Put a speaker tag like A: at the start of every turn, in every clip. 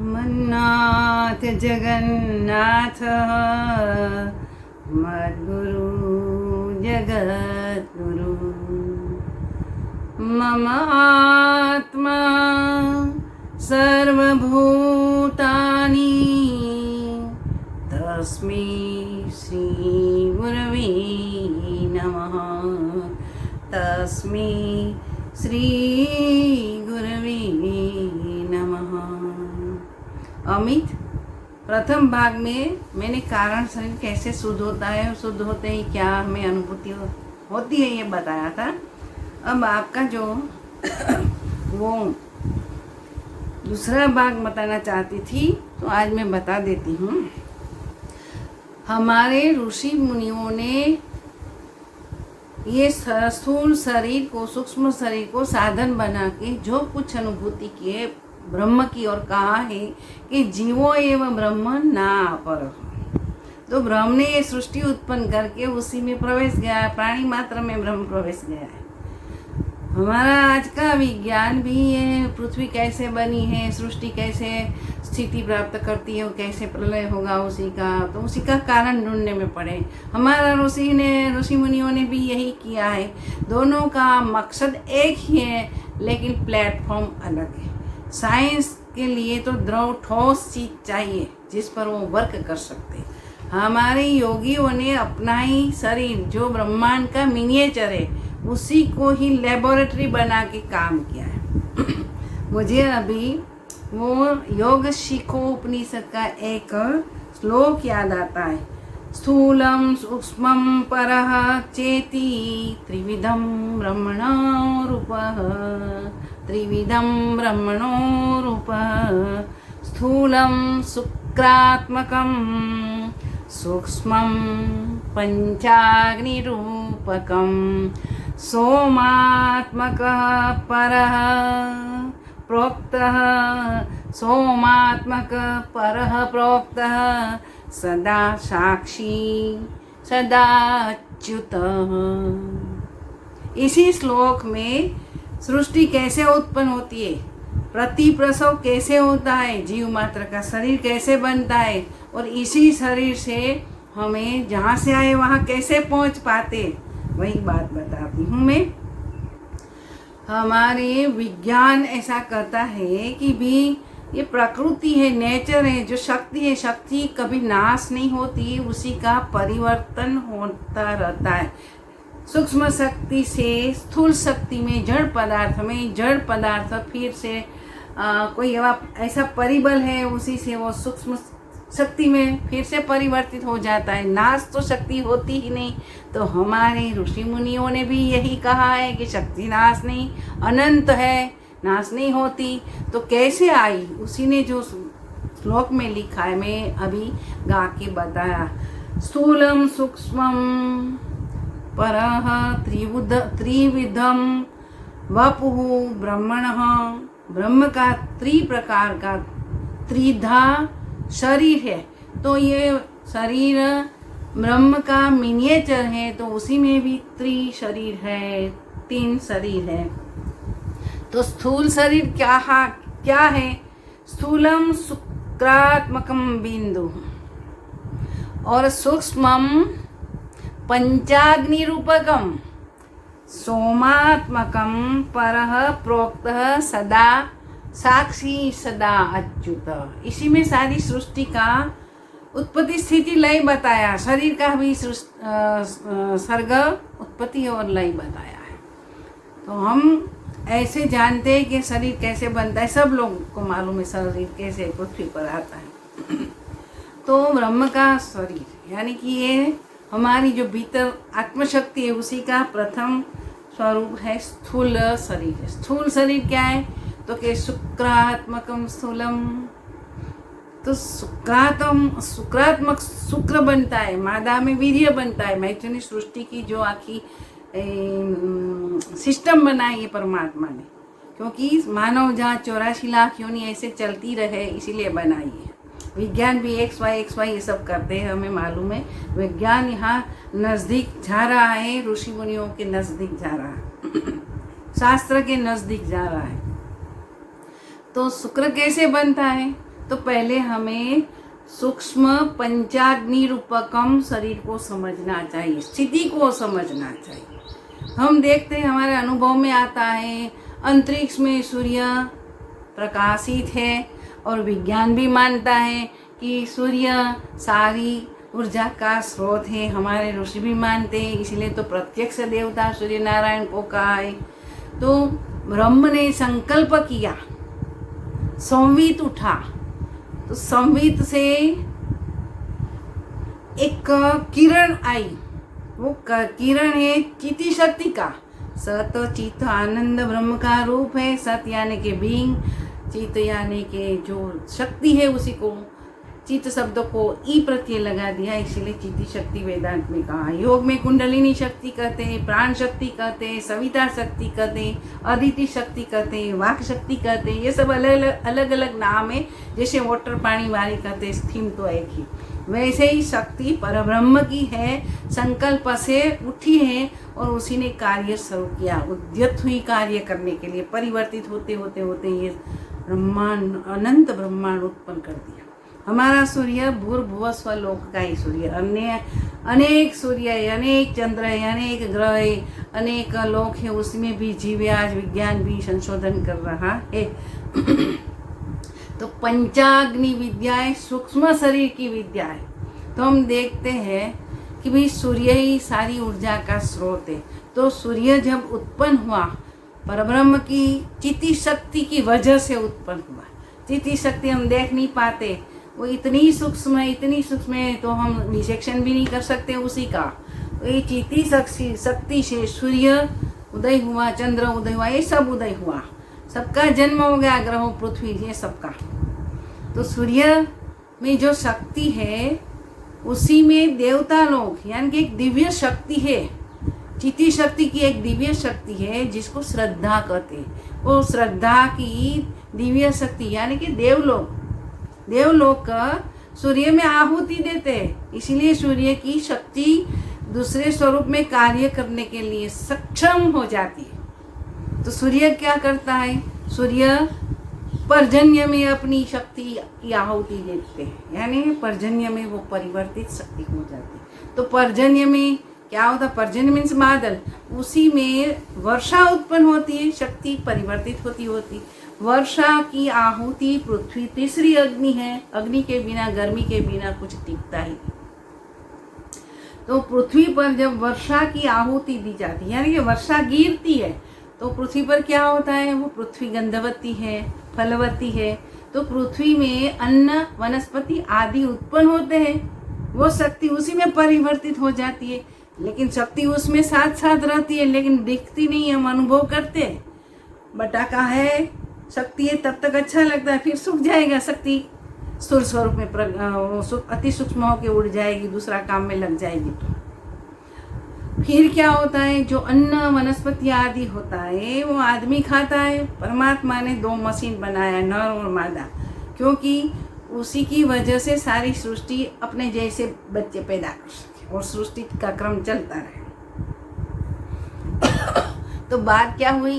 A: मन्नाथ जगन्नाथ मद्गुरु जगद्गुरु मम आत्मा सर्वभूतानि तस्मै श्री गुरवे नमः। तस्मै श्री गुरवे नमः। अमित, प्रथम भाग में मैंने कारण शरीर कैसे शुद्ध होता है, शुद्ध होते ही क्या हमें अनुभूति होती है ये बताया था। अब आपका जो वो दूसरा भाग बताना चाहती थी तो आज मैं बता देती हूँ। हमारे ऋषि मुनियों ने ये स्थूल शरीर को, सूक्ष्म शरीर को साधन बना के जो कुछ अनुभूति किए ब्रह्म की और कहा है कि जीवो एवं ब्रह्म ना पर। तो ब्रह्म ने ये सृष्टि उत्पन्न करके उसी में प्रवेश गया है, प्राणी मात्र में ब्रह्म प्रवेश गया है। हमारा आज का विज्ञान भी ये पृथ्वी कैसे बनी है, सृष्टि कैसे स्थिति प्राप्त करती है, कैसे प्रलय होगा उसी का, तो उसी का कारण ढूंढने में पड़े। हमारा ऋषि मुनियों ने भी यही किया है। दोनों का मकसद एक ही है लेकिन प्लेटफॉर्म अलग है। साइंस के लिए तो द्रव ठोस चीज चाहिए जिस पर वो वर्क कर सकते। हमारे योगियों ने अपना ही शरीर जो ब्रह्मांड का मिनिएचर है उसी को ही लेबोरेटरी बना के काम किया है। मुझे अभी वो योग शिखो उपनिषद का एक श्लोक याद आता है। स्थूलम सूक्ष्मम परः चेति त्रिविधम ब्रह्मणो रूपः। त्रिविधम ब्रह्मणो रूपः। स्थूलम शुक्रात्मकं सूक्ष्मं पंचाग्निरूपकं सोमात्मकः परः प्रोक्तः। सोमात्मकः परः प्रोक्तः सदा साक्षी सदा अच्युतः। इसी श्लोक में सृष्टि कैसे उत्पन्न होती है, प्रति प्रसव कैसे होता है, जीव मात्र का शरीर कैसे बनता है और इसी शरीर से हमें जहाँ से आए वहाँ कैसे पहुँच पाते, वही बात बताती हूँ मैं। हमारे विज्ञान ऐसा करता है कि भी ये प्रकृति है, नेचर है, जो शक्ति है, शक्ति कभी नाश नहीं होती, उसी का परिवर्तन होता रहता है। सूक्ष्म शक्ति से स्थूल शक्ति में, जड़ पदार्थ में, जड़ पदार्थ फिर से कोई ऐसा परिबल है, उसी से वो सूक्ष्म शक्ति में फिर से परिवर्तित हो जाता है। नाश तो शक्ति होती ही नहीं। तो हमारे ऋषि मुनियों ने भी यही कहा है कि शक्ति नाश नहीं, अनंत है, नाश नहीं होती। तो कैसे आई, उसी ने जो श्लोक में लिखा है मैं अभी गा के बताया। स्थूलम सूक्ष्मम परः त्रिविधम वपुः ब्रह्मणः। ब्रह्म का प्रकार का त्रिधा शरीर है। तो ये शरीर ब्रह्म का मिनिएचर है, तो उसी में भी शरीर है, 3 शरीर है। तो स्थूल शरीर क्या है? स्थूलम शुक्रात्मकम बिंदु और सूक्ष्मम पंचाग्निरूपकम सोमात्मकम परः प्रोक्तः सदा साक्षी सदा अच्युत। इसी में सारी सृष्टि का उत्पत्ति स्थिति लय बताया, शरीर का भी सर्ग उत्पत्ति और लय बताया है। तो हम ऐसे जानते हैं कि शरीर कैसे बनता है, सब लोगों को मालूम है शरीर कैसे पृथ्वी पर आता है। तो ब्रह्म का शरीर यानी कि ये हमारी जो भीतर आत्मशक्ति है उसी का प्रथम स्वरूप है स्थूल शरीर। स्थूल शरीर क्या है? तो कि शुक्रात्मकम स्थूलम। तो शुक्रात्मक शुक्र बनता है, मादा में वीर्य बनता है। मैथुनी सृष्टि की जो आखी सिस्टम बनाई है परमात्मा ने, क्योंकि मानव जहाँ 84 लाख योनि ऐसे चलती रहे इसीलिए बनाई है। विज्ञान भी एक्स वाई ये सब करते हैं, हमें मालूम है। विज्ञान यहाँ नज़दीक जा रहा है, ऋषि मुनियों के नज़दीक जा रहा है, शास्त्र के नज़दीक जा रहा है। तो शुक्र कैसे बनता है? तो पहले हमें सूक्ष्म पंचाग्नि रूपकम शरीर को समझना चाहिए, स्थिति को समझना चाहिए। हम देखते हैं, हमारे अनुभव में आता है अंतरिक्ष में सूर्य प्रकाशित है और विज्ञान भी मानता है कि सूर्य सारी ऊर्जा का स्रोत है। हमारे ऋषि भी मानते हैं, इसलिए तो प्रत्यक्ष देवता सूर्य नारायण को कहा है। तो ब्रह्म ने संकल्प किया, संवित उठा, तो संवित से एक किरण आई। वो किरण है चिति शक्ति का। सत चित आनंद ब्रह्म का रूप है। सत यानी के बीइंग, चित यानी के जो शक्ति है, उसी को चित शब्द को ई प्रत्यय लगा दिया, इसीलिए चिति शक्ति वेदांत में कहा। योग में कुंडलिनी शक्ति कहते हैं, प्राण शक्ति कहते हैं, सविता शक्ति कहते हैं, अदिति शक्ति कहते हैं, वाक शक्ति कहते हैं। ये सब अलग अलग नाम है। जैसे वाटर पानी वाली कहते हैं, थीम तो एक ही, वैसे ही शक्ति परब्रह्म की है, संकल्प से उठी है और उसी ने कार्य शुरू किया, उद्यत हुई कार्य करने के लिए। परिवर्तित होते होते होते ये ब्रह्मांड, अनंत ब्रह्मांड उत्पन्न कर दिया। हमारा सूर्य भूर्भुव स्वलोक का ही सूर्य, अन्य अनेक सूर्य है, अनेक चंद्र है, अनेक ग्रह है, अनेक लोक है, उसमें भी जीव है। आज विज्ञान भी संशोधन कर रहा है। तो पंचाग्नि विद्या है, सूक्ष्म शरीर की विद्या है। तो हम देखते हैं कि भाई सूर्य ही सारी ऊर्जा का स्रोत है। तो सूर्य जब उत्पन्न हुआ, परब्रह्म की चिति शक्ति की वजह से उत्पन्न हुआ। चिति शक्ति हम देख नहीं पाते, वो इतनी सूक्ष्म है, इतनी सूक्ष्म है, तो हम विशेषण भी नहीं कर सकते उसी का। तो ये चिति शक्ति से सूर्य उदय हुआ, चंद्र उदय हुआ, ये सब उदय हुआ, सबका जन्म हो गया, ग्रहों पृथ्वी ये सबका। तो सूर्य में जो शक्ति है, उसी में देवता लोग, यानी कि एक दिव्य शक्ति है। चिति शक्ति की एक दिव्य शक्ति है जिसको श्रद्धा कहते हैं। वो श्रद्धा की दिव्य शक्ति यानी कि देवलोक सूर्य में आहुति देते हैं, इसलिए सूर्य की शक्ति दूसरे स्वरूप में कार्य करने के लिए सक्षम हो जाती है। तो सूर्य क्या करता है? सूर्य पर्जन्य में अपनी शक्ति की आहुति देते हैं, यानी पर्जन्य में वो परिवर्तित शक्ति हो जाती है। तो पर्जन्य में क्या होता? पर्जन्य मीन्स बादल, उसी में वर्षा उत्पन्न होती है, शक्ति परिवर्तित होती। वर्षा की आहुति पृथ्वी तीसरी अग्नि है। अग्नि के बिना, गर्मी के बिना कुछ टिकता ही। तो पृथ्वी पर जब वर्षा की आहुति दी जाती है, यानी कि वर्षा गिरती है, तो पृथ्वी पर क्या होता है? वो पृथ्वी गंधवती है, फलवती है। तो पृथ्वी में अन्न, वनस्पति आदि उत्पन्न होते हैं। वो शक्ति उसी में परिवर्तित हो जाती है, लेकिन शक्ति उसमें साथ साथ रहती है, लेकिन दिखती नहीं, हम अनुभव करते हैं। बटाका है, शक्ति है, तब तक अच्छा लगता है, फिर सूख जाएगा। शक्ति स्थूल स्वरूप में अति सूक्ष्म होकर उड़ जाएगी, दूसरा काम में लग जाएगी। तो फिर क्या होता है? जो अन्न, वनस्पति आदि होता है, वो आदमी खाता है। परमात्मा ने 2 मशीन बनाया, नर और मादा, क्योंकि उसी की वजह से सारी सृष्टि अपने जैसे बच्चे पैदा कर सके और सृष्टि का क्रम चलता रहे। तो बात क्या हुई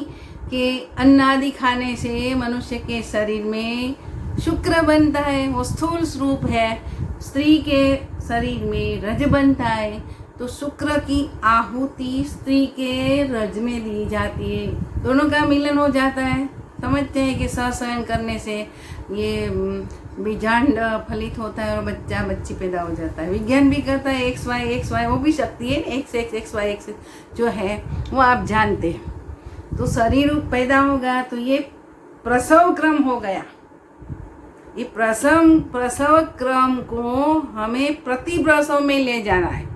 A: कि अन्न आदि खाने से मनुष्य के शरीर में शुक्र बनता है, वो स्थूल स्वरूप है। स्त्री के शरीर में रज बनता है, तो शुक्र की आहुति स्त्री के रज में दी जाती है, दोनों का मिलन हो जाता है। समझते हैं कि सहसयन करने से ये बीजांड फलित होता है और बच्चा बच्ची पैदा हो जाता है। विज्ञान भी कहता है XY वो भी शक्ति है, XY जो है वो आप जानते हैं। तो शरीर पैदा होगा, तो ये प्रसव क्रम हो गया। ये प्रसव क्रम को हमें प्रति प्रसव में ले जाना है।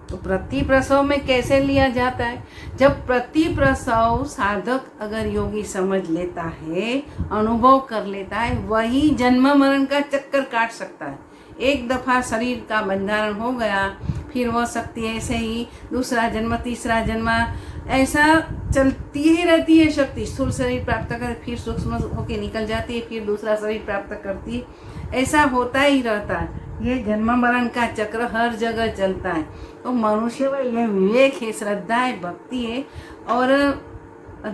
A: तो प्रति प्रसव में कैसे लिया जाता है? जब प्रति प्रसव साधक अगर योगी समझ लेता है, अनुभव कर लेता है, वही जन्म मरण का चक्कर काट सकता है। एक दफा शरीर का बंधारण हो गया, फिर वह शक्ति ऐसे ही दूसरा जन्म, तीसरा जन्म, ऐसा चलती ही रहती है। शक्ति स्थूल शरीर प्राप्त कर फिर सूक्ष्म होके निकल जाती है, फिर दूसरा शरीर प्राप्त करती है। ऐसा होता ही रहता है। ये जन्म मरण का चक्र हर जगह चलता है। तो मनुष्य में यह विवेक है, श्रद्धा है, भक्ति है और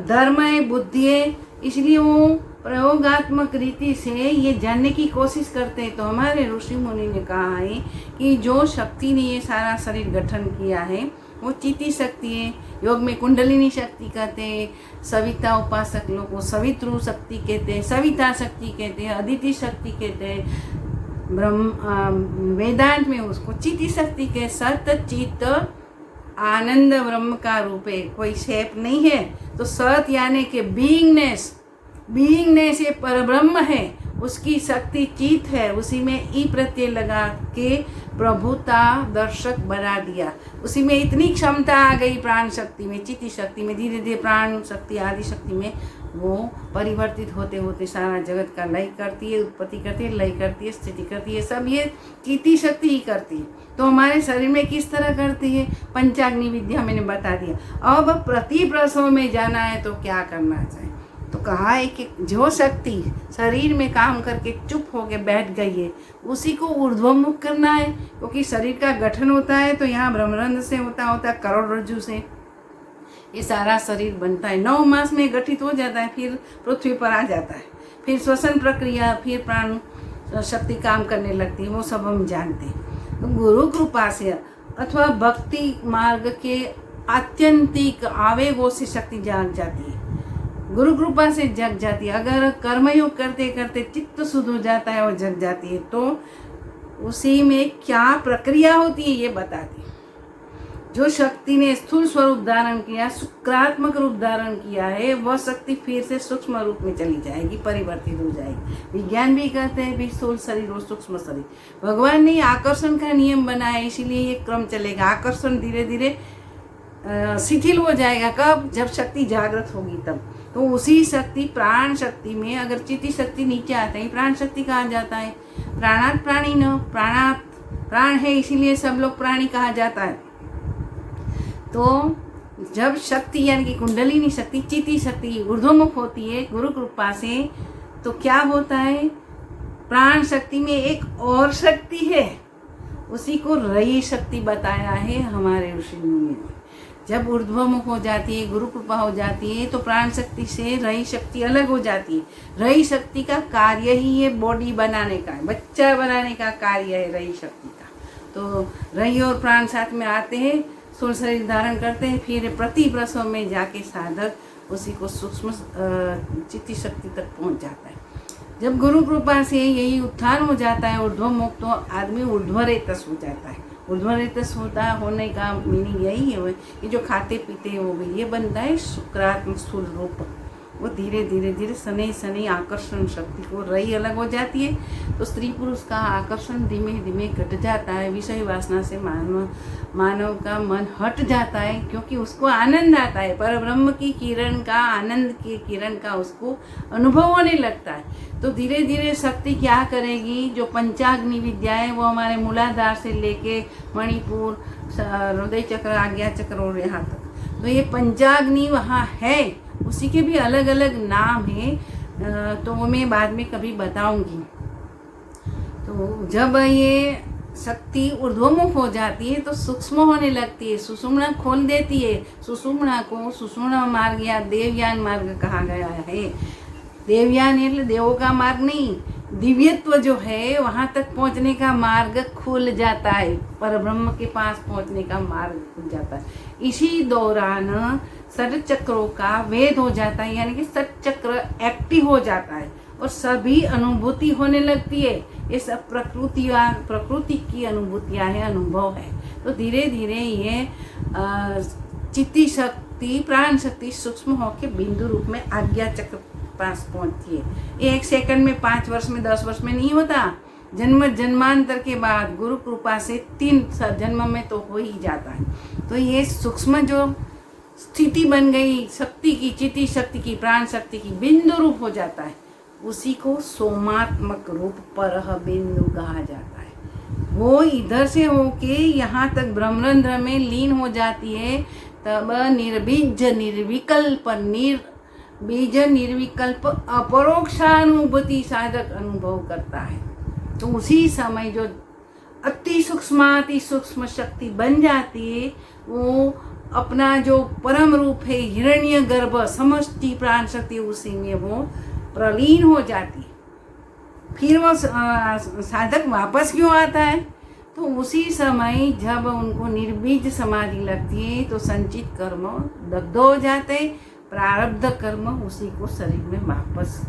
A: धर्म है, बुद्धि है, इसलिए वो प्रयोगात्मक रीति से ये जानने की कोशिश करते हैं। तो हमारे ऋषि मुनि ने कहा है कि जो शक्ति ने ये सारा शरीर गठन किया है वो चिति शक्ति है। योग में कुंडलिनी शक्ति कहते हैं, सविता उपासक लोग को सवित्रु शक्ति कहते हैं, सविता शक्ति कहते हैं, अदिति शक्ति कहते हैं, वेदांत में उसको चिति शक्ति के सत चित आनंद ब्रह्म का रूप है, कोई शेप नहीं है। तो सत यानी कि बीइंगनेस ये परब्रह्म है, उसकी शक्ति चित है, उसी में ई प्रत्यय लगा के प्रभुता दर्शक बना दिया। उसी में इतनी क्षमता आ गई प्राण शक्ति में, चिति शक्ति में, धीरे धीरे प्राण शक्ति आदि शक्ति में वो परिवर्तित होते होते सारा जगत का लय करती है, उत्पत्ति करती है, लय करती है, स्थिति करती है, सब ये चिति शक्ति ही करती है। तो हमारे शरीर में किस तरह करती है, पंचाग्नि विद्या मैंने बता दिया। अब प्रति प्रसव में जाना है तो क्या करना चाहिए। तो कहा है कि जो शक्ति शरीर में काम करके चुप होके बैठ गई है उसी को ऊर्ध्वमुख करना है, क्योंकि शरीर का गठन होता है तो यहाँ ब्रह्मरंध्र से होता है करोड़रज्जु से ये सारा शरीर बनता है। 9 मास में गठित हो जाता है, फिर पृथ्वी पर आ जाता है, फिर श्वसन प्रक्रिया, फिर प्राण शक्ति काम करने लगती है, वो सब हम जानते हैं। तो गुरु कृपा से अथवा भक्ति मार्ग के आत्यंतिक आवेगों से शक्ति जाग जाती है, गुरु कृपा से जग जाती है। अगर कर्मयोग करते करते चित्त शुद्ध हो जाता है और जग जाती है तो उसी में क्या प्रक्रिया होती है ये बताती है। जो शक्ति ने स्थूल स्वरूप धारण किया, शुक्रात्मक रूप धारण किया है, वह शक्ति फिर से सूक्ष्म रूप में चली जाएगी, परिवर्तित हो जाएगी। विज्ञान भी कहते हैं भी स्थूल शरीर और सूक्ष्म शरीर। भगवान ने आकर्षण का नियम बनाया, इसीलिए ये क्रम चलेगा। आकर्षण धीरे धीरे शिथिल हो जाएगा, कब? जब शक्ति जागृत होगी तब। तो उसी शक्ति प्राण शक्ति में अगर चिति शक्ति नीचे आता है, प्राण शक्ति कहा जाता है। प्राणात प्राणी न, प्राणात प्राण है इसीलिए सब लोग प्राणी कहा जाता है। तो जब शक्ति यानी कि कुंडलिनी शक्ति, चिति शक्ति ऊर्ध्वमुख होती है गुरु कृपा से, तो क्या होता है, प्राण शक्ति में एक और शक्ति है, उसी को रयी शक्ति बताया है हमारे ऋषि मुनि ने। जब ऊर्ध्वमुख हो जाती है, गुरु कृपा हो जाती है, तो प्राण शक्ति से रयी शक्ति अलग हो जाती है। रयी शक्ति का कार्य ही ये बॉडी बनाने का, बच्चा बनाने का कार्य है रयी शक्ति का। तो रयी और प्राण साथ में आते हैं, स्थूल शरीर धारण करते हैं, फिर प्रति प्रसव में जाके साधक उसी को सूक्ष्म चित्ती शक्ति तक पहुंच जाता है। जब गुरु कृपा से यही उत्थान हो जाता है ऊर्ध्वमुख, तो आदमी ऊर्ध्वरेतस हो जाता है। ऊर्ध्वरेतस होने का मीनिंग यही है कि जो खाते पीते हो गए, ये बनता है शुक्रात्मक स्थूल रूप। वो धीरे धीरे धीरे शनि शनि आकर्षण शक्ति को रही अलग हो जाती है, तो स्त्री पुरुष का आकर्षण धीमे धीमे घट जाता है। विषय वासना से मानव का मन हट जाता है, क्योंकि उसको आनंद आता है, पर ब्रह्म की किरण का, आनंद की किरण का उसको अनुभव होने लगता है। तो धीरे धीरे शक्ति क्या करेगी, जो पंचाग्नि विद्या है वो हमारे मूलाधार से लेके मणिपुर, हृदय चक्र, आज्ञा चक्र और यहाँ तक, तो ये पंचाग्नि वहाँ है। उसी के भी अलग अलग नाम हैं, तो वो मैं बाद में कभी बताऊंगी। तो जब ये शक्ति ऊर्ध्वमुख हो जाती है तो सूक्ष्म होने लगती है, सुषुम्ना खोल देती है। सुषुम्ना को सुषुम्ना मार्ग या देवयान मार्ग कहा गया है। देवयान એટલે देवों का मार्ग नहीं, दिव्यत्व जो है वहाँ तक पहुँचने का मार्ग खुल जाता है, पर ब्रह्म के पास पहुँचने का मार्ग खुल जाता है। इसी दौरान षट चक्रों का वेद हो जाता है, यानी कि षट चक्र एक्टिव हो जाता है और सभी अनुभूति होने लगती है। ये सब प्रकृति की अनुभूतियाँ हैं, अनुभव है। तो धीरे धीरे ये चित्ती शक्ति, प्राण शक्ति सूक्ष्म होकर बिंदु रूप में आज्ञा चक्र पास पहुंचती है। 1 सेकंड में, 5 वर्ष में, 10 वर्ष में नहीं होता, जन्म जन्मांतर के बाद गुरु कृपा से 3 जन्म में तो हो ही जाता है। तो ये सूक्ष्म जो स्थिति बन गई शक्ति की, चिति शक्ति की, प्राण शक्ति की, बिंदु रूप हो जाता है, उसी को सोमात्मक रूप परह बिंदु कहा जाता है। वो इधर से होके यहाँ तक ब्रह्मरंध्र में लीन हो जाती है, तब निर्बीज निर्विकल्प बीज निर्विकल्प अपरोक्षानुभूति साधक अनुभव करता है। तो उसी समय जो अति सूक्ष्म शक्ति बन जाती है, वो अपना जो परम रूप है हिरण्य गर्भ समष्टि प्राण शक्ति, उसी में वो प्रलीन हो जाती है। फिर वो साधक वापस क्यों आता है? तो उसी समय जब उनको निर्बीज समाधि लगती है तो संचित कर्म दग्ध हो जाते, प्रारब्ध कर्म उसी को शरीर में वापस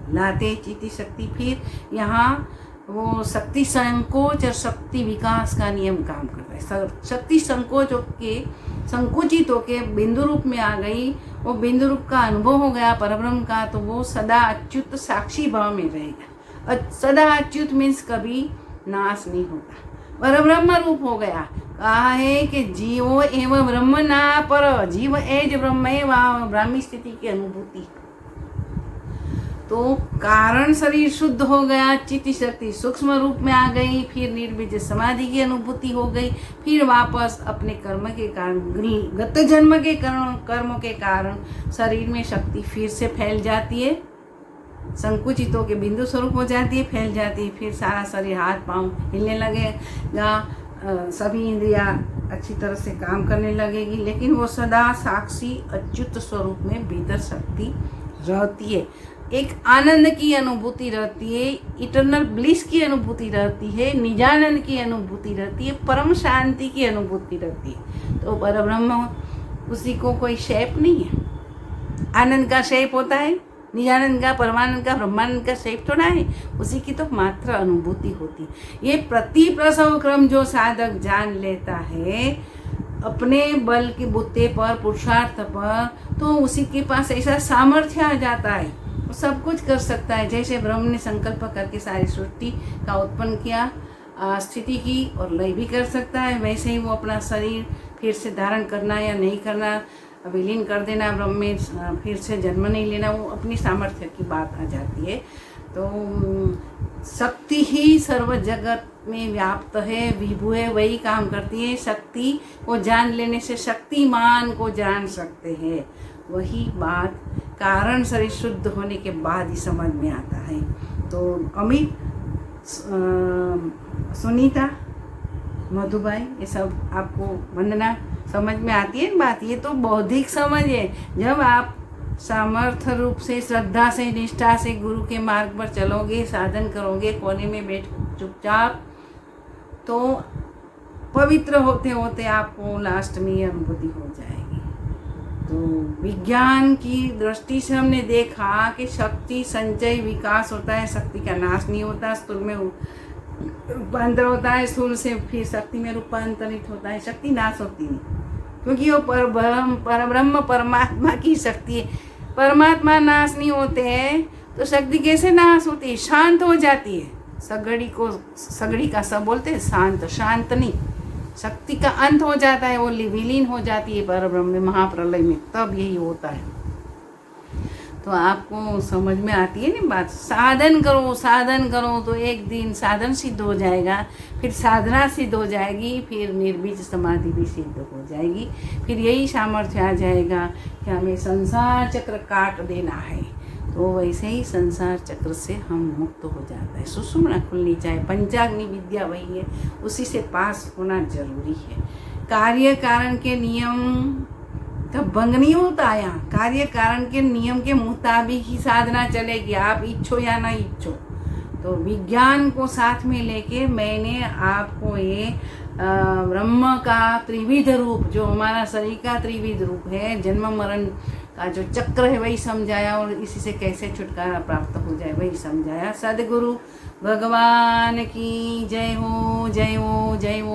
A: लाते चित्त शक्ति। फिर यहाँ वो शक्ति संकोच और शक्ति विकास का नियम काम करता है। शक्ति संकोच के संकुचित होके बिंदु रूप में आ गई, वो बिंदु रूप का अनुभव हो गया परब्रह्म का, तो वो सदा अच्युत साक्षी भाव में रहेगा। सदा अच्युत मीन्स कभी नाश नहीं होता, परब्रह्म रूप हो गया। कहा है कि जीवो एवं ब्रह्म ना पर, जीव एज ब्रह्म एवं ब्राह्मी स्थिति की अनुभूति। तो कारण शरीर शुद्ध हो गया, चित्त शक्ति सूक्ष्म रूप में आ गई, फिर निर्बीज समाधि की अनुभूति हो गई। फिर वापस अपने कर्म के कारण, गत जन्म के कर्मों के कारण शरीर में शक्ति फिर से फैल जाती है, संकुचित होकर बिंदु स्वरूप हो जाती है, फैल जाती है। फिर सारा शरीर हाथ पांव हिलने लगेगा, सभी इंद्रियां अच्छी तरह से काम करने लगेगी, लेकिन वो सदा साक्षी अच्युत स्वरूप में भीतर शक्ति रहती है। एक आनंद की अनुभूति रहती है, इटर्नल ब्लिस की अनुभूति रहती है, निजानंद की अनुभूति रहती है, परम शांति की अनुभूति रहती है। तो परब्रह्म उसी को कोई शेप नहीं है। आनंद का शेप होता है, निजानंद का, परमानंद का, ब्रह्मानंद का शेप थोड़ा है, उसी की तो मात्र अनुभूति होती है। ये प्रति प्रसव क्रम जो साधक जान लेता है अपने बल के बुत्ते पर, पुरुषार्थ पर, तो उसी के पास ऐसा सामर्थ्य आ जाता है, वो सब कुछ कर सकता है। जैसे ब्रह्म ने संकल्प करके सारी सृष्टि का उत्पन्न किया, स्थिति की और लय भी कर सकता है, वैसे ही वो अपना शरीर फिर से धारण करना या नहीं करना, विलीन कर देना ब्रह्म में, फिर से जन्म नहीं लेना, वो अपनी सामर्थ्य की बात आ जाती है। तो शक्ति ही सर्व जगत में व्याप्त है, विभु है, वही काम करती है। शक्ति को जान लेने से शक्तिमान को जान सकते हैं। वही बात कारण शरीर शुद्ध होने के बाद ही समझ में आता है। तो अमित, सुनीता, मधुबाई, ये सब आपको वंदना समझ में आती है बात। ये तो बौद्धिक समझ है। जब आप सामर्थ रूप से, श्रद्धा से, निष्ठा से गुरु के मार्ग पर चलोगे, साधन करोगे, कोने में बैठ चुपचाप, तो पवित्र होते होते आपको लास्ट में ये अनुभूति हो जाएगी। तो विज्ञान की दृष्टि से हमने देखा कि शक्ति संचय विकास होता है, शक्ति का नाश नहीं होता, स्थूल में रूपांतर होता है, स्थूल से फिर शक्ति में रूपांतरित होता है, शक्ति नाश होती नहीं, क्योंकि वो परब्रह्म परमात्मा की शक्ति है। परमात्मा नाश नहीं होते हैं तो शक्ति कैसे नाश होती है? शांत हो जाती है। सगड़ी का सब बोलते हैं शांत, शांत नहीं, शक्ति का अंत हो जाता है, वो विलीन हो जाती है परब्रह्म में, महाप्रलय में, तब यही होता है। तो आपको समझ में आती है ना बात। साधन करो, साधन करो तो एक दिन साधन सिद्ध हो जाएगा, फिर साधना सिद्ध हो जाएगी, फिर निर्बीज समाधि भी सिद्ध हो जाएगी। फिर यही सामर्थ्य आ जाएगा कि हमें संसार चक्र काट देना है, तो वैसे ही संसार चक्र से हम मुक्त हो जाता है। सुषुम्ना खुलनी चाहिए, पंचाग्नि विद्या वही है, उसी से पास होना जरूरी है। कार्य कारण के नियम का भंग नहीं होता है। यहाँ कार्य कारण के नियम के मुताबिक ही साधना चलेगी, आप इच्छो या ना इच्छो। तो विज्ञान को साथ में लेके मैंने आपको ये ब्रह्म का त्रिविध रूप, जो हमारा शरीर का त्रिविध रूप है, जन्म मरण का जो चक्र है वही समझाया, और इसी से कैसे छुटकारा प्राप्त हो जाए वही समझाया। सद्गुरु भगवान की जय हो, जय हो, जय हो।